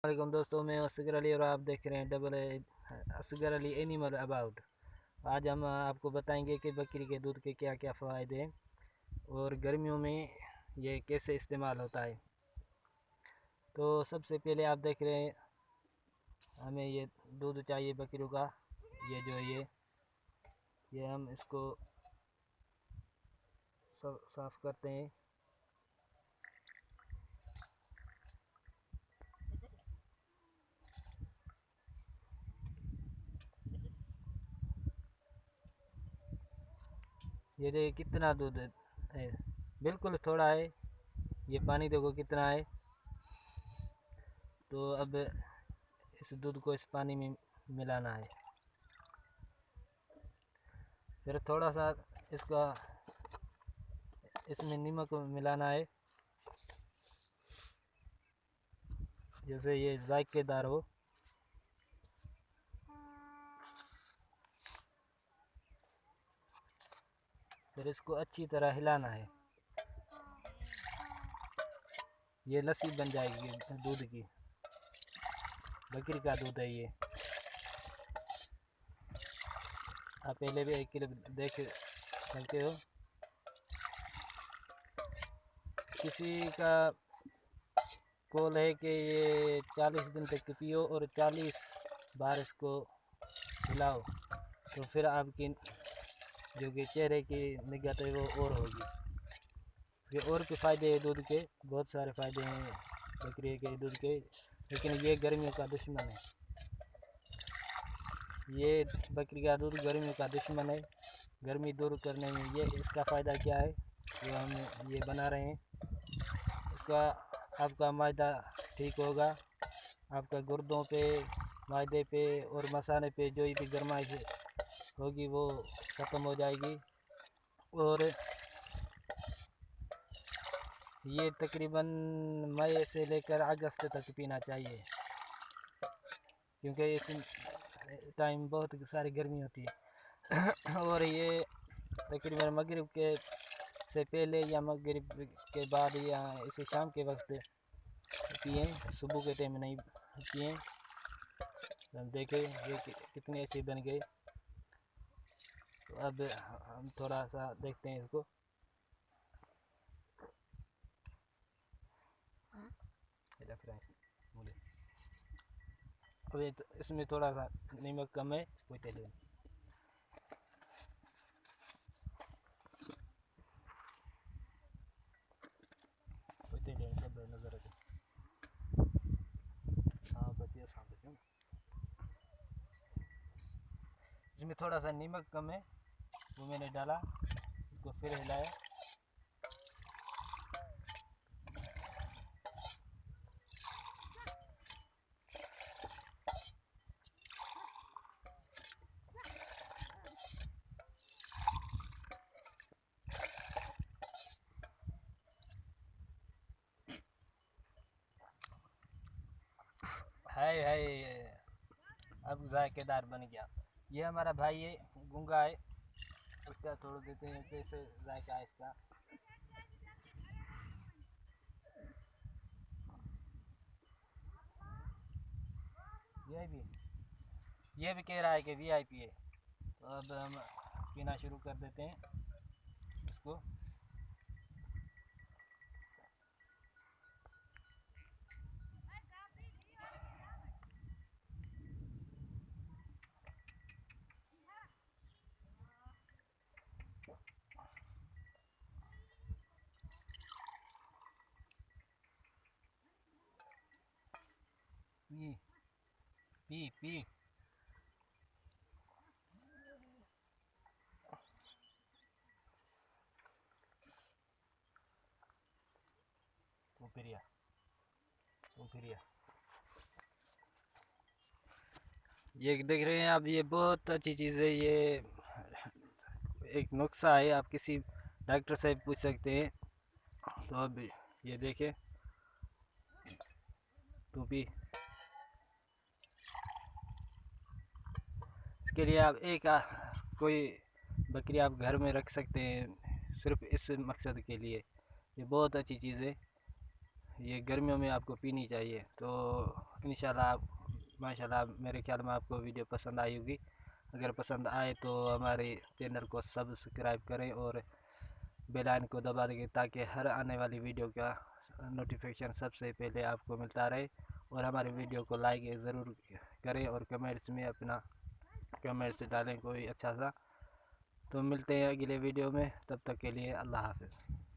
वालेकुम दोस्तों, मैं असगर अली और आप देख रहे हैं असगर अली एनिमल अबाउट। आज हम आपको बताएंगे कि बकरी के दूध के क्या क्या फ़ायदे हैं और गर्मियों में ये कैसे इस्तेमाल होता है। तो सबसे पहले आप देख रहे हैं हमें ये दूध चाहिए बकरियों का। ये जो ये हम इसको साफ़ करते हैं। ये देखिए कितना दूध है, बिल्कुल थोड़ा है। ये पानी देखो कितना है। तो अब इस दूध को इस पानी में मिलाना है। फिर थोड़ा सा इसका इसमें नमक मिलाना है, जैसे ये जायकेदार हो। फिर इसको अच्छी तरह हिलाना है। ये लस्सी बन जाएगी दूध की। बकरी का दूध है ये। आप पहले भी 1 किलो देख सकते हो। किसी का कॉल है कि ये 40 दिन तक पियो और 40 बार इसको हिलाओ, तो फिर आपकी जो कि चेहरे की निगाह है वो और होगी। ये और भी फ़ायदे हैं दूध के, बहुत सारे फ़ायदे हैं बकरी के दूध के, लेकिन ये गर्मियों का दुश्मन है। ये बकरी का दूध गर्मियों का दुश्मन है। गर्मी दूर करने में ये इसका फ़ायदा क्या है जो हम ये बना रहे हैं। इसका आपका मैदा ठीक होगा, आपका गुर्दों पे, मैदे पे और मसाने पे जो भी गर्माइश होगी वो ख़त्म हो जाएगी। और ये तकरीबन मई से लेकर अगस्त तक पीना चाहिए, क्योंकि इस टाइम बहुत सारी गर्मी होती है। और ये तकरीबन मगरिब के से पहले या मगरिब के बाद या इसे शाम के वक्त पिएँ, सुबह के टाइम नहीं पिएँ। हम देखें ये कितने अच्छे बन गए। तो अब हम थोड़ा सा देखते हैं इसको। अब इसमें थोड़ा सा नमक कम है, कोई तेल सब नज़र है। हाँ बचिए साथ में। इसमें थोड़ा सा नमक कम है, वो मैंने डाला। इसको फिर हिलाया। है अब जायकेदार बन गया। ये हमारा भाई है, गूंगा है, उसका थोड़ा देते हैं कैसे जायका है इसका। ये भी कह रहा है कि वीआईपी है। तो अब हम पीना शुरू कर देते हैं इसको। पी पी पी ऊपरिया ऊपरिया। ये देख रहे हैं आप, ये बहुत अच्छी चीज़ है। ये एक नुस्खा है, आप किसी डॉक्टर से पूछ सकते हैं। तो अब ये देखें, तो भी इसके लिए आप कोई बकरी आप घर में रख सकते हैं सिर्फ इस मकसद के लिए। ये बहुत अच्छी चीज़ है। ये गर्मियों में आपको पीनी चाहिए। तो इंशाल्लाह आप माशाल्लाह मेरे ख्याल में आपको वीडियो पसंद आई होगी। अगर पसंद आए तो हमारे चैनल को सब्सक्राइब करें और बेल आइकन को दबा देंगे ताकि हर आने वाली वीडियो का नोटिफिकेशन सबसे पहले आपको मिलता रहे। और हमारे वीडियो को लाइक ज़रूर करें और कमेंट्स में अपना कमेंट्स डालें कोई अच्छा सा। तो मिलते हैं अगले वीडियो में, तब तक के लिए अल्लाह हाफ़िज़।